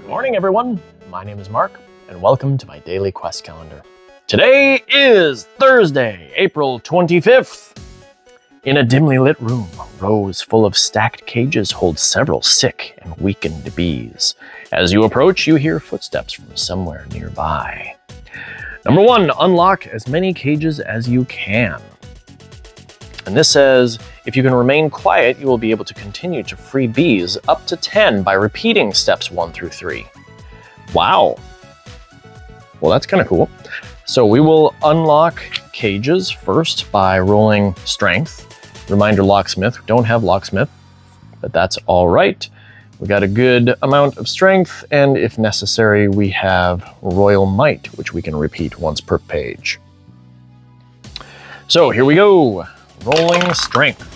Morning, everyone. My name is Mark, and welcome to my daily quest calendar. Today is Thursday, April 25th. In a dimly lit room, rows full of stacked cages hold several sick and weakened bees. As you approach, you hear footsteps from somewhere nearby. Number 1, unlock as many cages as you can. And this says, if you can remain quiet, you will be able to continue to free bees up to 10 by repeating steps 1 through 3. Wow. Well, that's kind of cool. So we will unlock cages first by rolling strength. Reminder, locksmith. We don't have locksmith, but that's all right. We got a good amount of strength, and if necessary, we have royal might, which we can repeat once per page. So here we go. Rolling strength.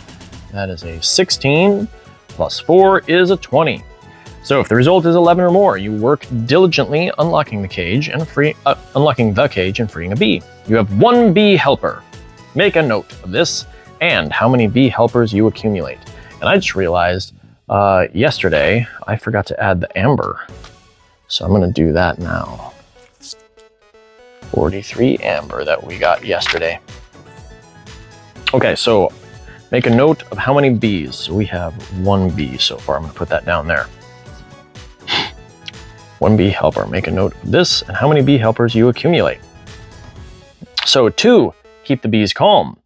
That is a 16, plus 4 is a 20. So if the result is 11 or more, you work diligently unlocking the cage and freeing a bee. You have 1 bee helper. Make a note of this and how many bee helpers you accumulate. And I just realized yesterday I forgot to add the amber. So I'm going to do that now. 43 amber that we got yesterday. Okay, so make a note of how many bees. So we have 1 bee so far. I'm going to put that down there. 1 bee helper. Make a note of this and how many bee helpers you accumulate. So 2, keep the bees calm.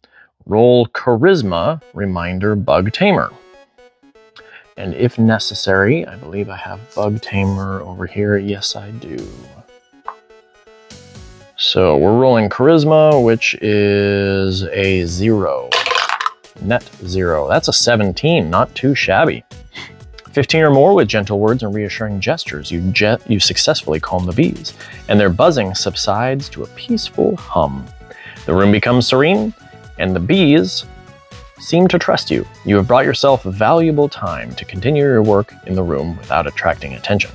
Roll charisma, reminder, bug tamer. And if necessary, I believe I have bug tamer over here. Yes, I do. So we're rolling charisma, which is a 0. Net 0. That's a 17, not too shabby. 15 or more with gentle words and reassuring gestures, you successfully calm the bees, and their buzzing subsides to a peaceful hum. The room becomes serene, and the bees seem to trust you. You have brought yourself valuable time to continue your work in the room without attracting attention.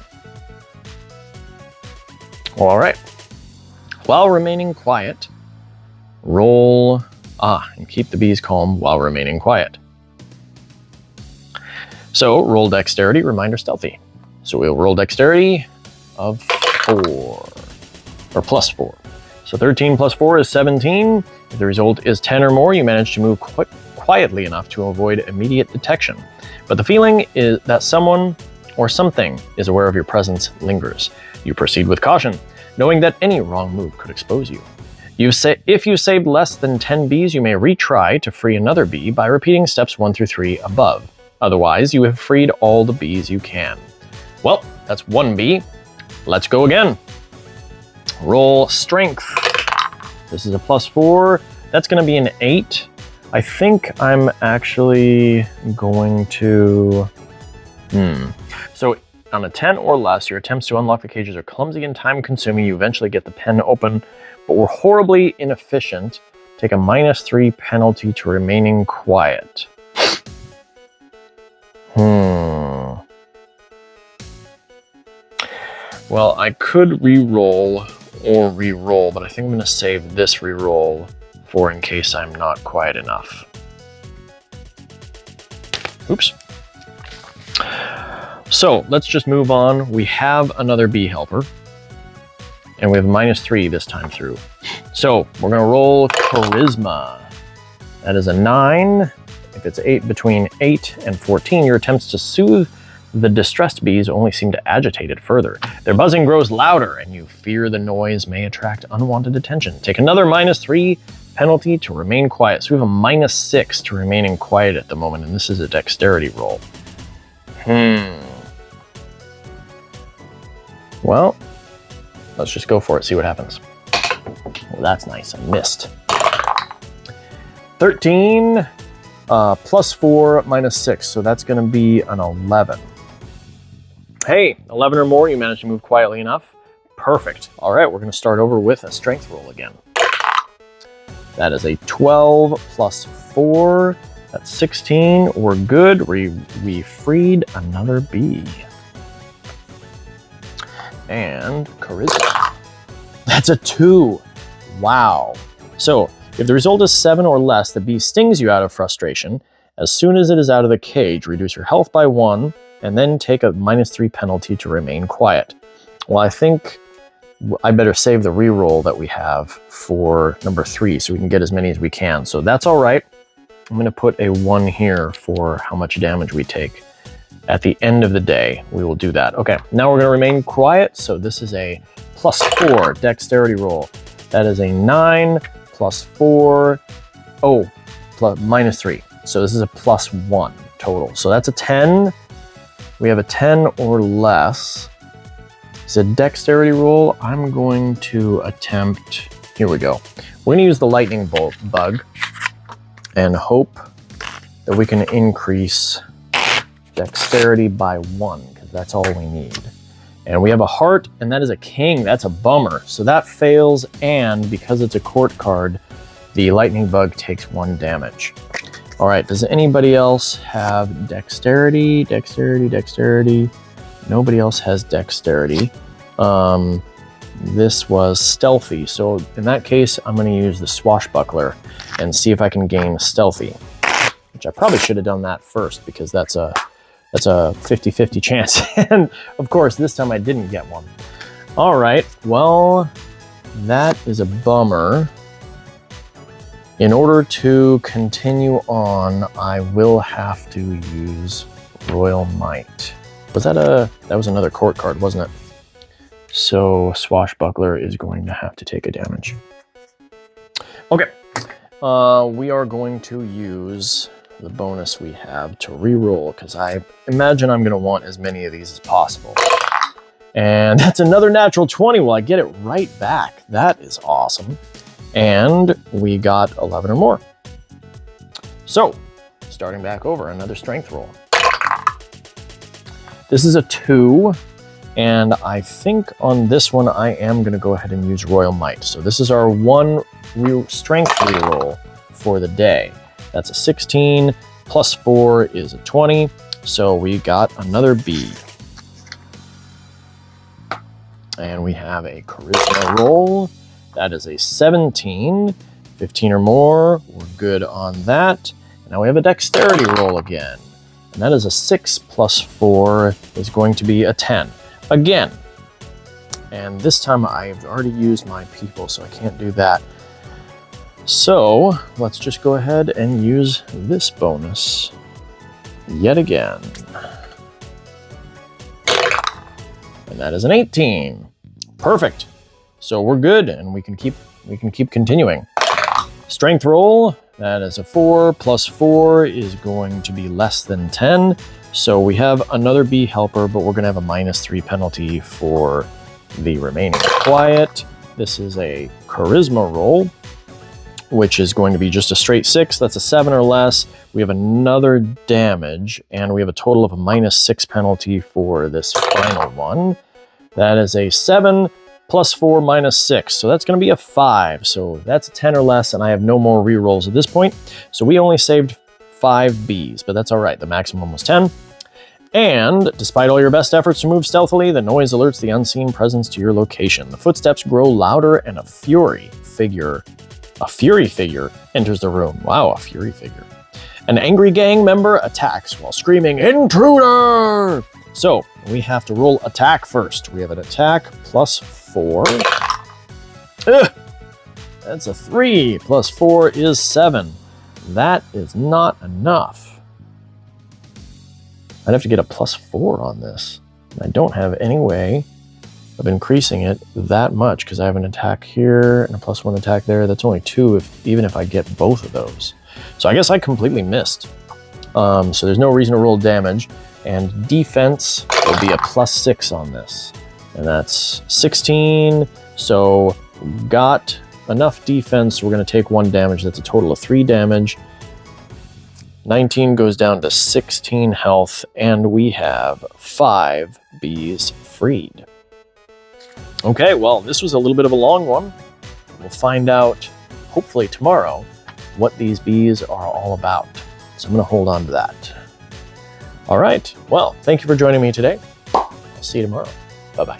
Well, all right. While remaining quiet, roll and keep the bees calm while remaining quiet. So roll dexterity, reminder, stealthy. So we'll roll dexterity of 4, or plus 4. So 13 plus 4 is 17. If the result is 10 or more, you manage to move quietly enough to avoid immediate detection. But the feeling is that someone or something is aware of your presence lingers. You proceed with caution, knowing that any wrong move could expose you. If you saved less than 10 bees, you may retry to free another bee by repeating steps 1 through 3 above. Otherwise, you have freed all the bees you can. Well, that's 1 bee. Let's go again. Roll strength. This is a plus 4. That's going to be an 8. I think I'm actually going to... So on a 10 or less, your attempts to unlock the cages are clumsy and time-consuming. You eventually get the pen open, but we're horribly inefficient. Take a -3 penalty to remaining quiet. Well, I could re-roll or re-roll, but I think I'm going to save this re-roll for in case I'm not quiet enough. Oops. So let's just move on. We have another bee helper, and we have -3 this time through. So we're going to roll charisma. That is a 9. If it's between 8 and 14, your attempts to soothe the distressed bees only seem to agitate it further. Their buzzing grows louder, and you fear the noise may attract unwanted attention. Take another -3 penalty to remain quiet. So we have a -6 to remaining quiet at the moment, and this is a dexterity roll. Well, let's just go for it, see what happens. Well, that's nice, I missed. 13 plus 4 -6, so that's going to be an 11. Hey, 11 or more, you managed to move quietly enough. Perfect. All right, we're going to start over with a strength roll again. That is a 12 plus 4. That's 16. We're good. We freed another bee. And charisma. That's a 2. Wow. So if the result is 7 or less, the bee stings you out of frustration. As soon as it is out of the cage, reduce your health by 1, and then take a -3 penalty to remain quiet. Well, I think I better save the reroll that we have for number 3 so we can get as many as we can. So that's all right. I'm going to put a 1 here for how much damage we take. At the end of the day, we will do that. Okay, now we're going to remain quiet. So this is a +4 dexterity roll. That is a 9 +4. Oh, -3. So this is a +1 total. So that's a 10. We have a 10 or less. It's a dexterity roll. I'm going to attempt, here we go. We're gonna use the lightning bolt bug and hope that we can increase dexterity by 1, because that's all we need. And we have a heart, and that is a king. That's a bummer. So that fails, and because it's a court card, the lightning bug takes 1 damage. All right, does anybody else have dexterity? Dexterity. Nobody else has dexterity. This was stealthy. So in that case, I'm going to use the swashbuckler and see if I can gain stealthy, which I probably should have done that first because that's a 50-50 chance. And of course, this time I didn't get one. All right, well, that is a bummer. In order to continue on, I will have to use Royal Might. That was another court card, wasn't it? So Swashbuckler is going to have to take a damage. Okay, we are going to use the bonus we have to reroll, because I imagine I'm going to want as many of these as possible. And that's another natural 20. Well, I get it right back. That is awesome. And we got 11 or more. So, starting back over, another strength roll. This is a 2, and I think on this one I am going to go ahead and use Royal Might. So this is our 1 strength reroll for the day. That's a 16, +4 is a 20, so we got another B. And we have a charisma roll. That is a 17, 15 or more. We're good on that. And now we have a dexterity roll again. And that is a 6 +4 is going to be a 10. Again. And this time I've already used my people, so I can't do that. So let's just go ahead and use this bonus yet again. And that is an 18. Perfect. So we're good, and we can keep continuing. Strength roll, that is a 4 +4 is going to be less than 10. So we have another B helper, but we're going to have a -3 penalty for the remaining. Quiet. This is a charisma roll, which is going to be just a straight 6. That's a 7 or less. We have another damage, and we have a total of a -6 penalty for this final one. That is a 7 +4 -6. So that's going to be a 5. So that's a 10 or less, and I have no more rerolls at this point. So we only saved 5 Bs, but that's all right. The maximum was 10. And despite all your best efforts to move stealthily, the noise alerts the unseen presence to your location. The footsteps grow louder, and a fury figure enters the room. Wow, a fury figure. An angry gang member attacks while screaming, "Intruder!" So we have to roll attack first. We have an attack +4. Ugh, that's a 3. +4 is 7. That is not enough. I'd have to get a +4 on this. I don't have any way of increasing it that much because I have an attack here and a +1 attack there. That's only 2 even if I get both of those. So I guess I completely missed. So there's no reason to roll damage. And defense will be a +6 on this. And that's 16. So got enough defense. We're going to take 1 damage. That's a total of 3 damage. 19 goes down to 16 health. And we have 5 bees freed. Okay, well, this was a little bit of a long one. We'll find out, hopefully tomorrow, what these bees are all about. So I'm going to hold on to that. All right. Well, thank you for joining me today. I'll see you tomorrow. Bye-bye.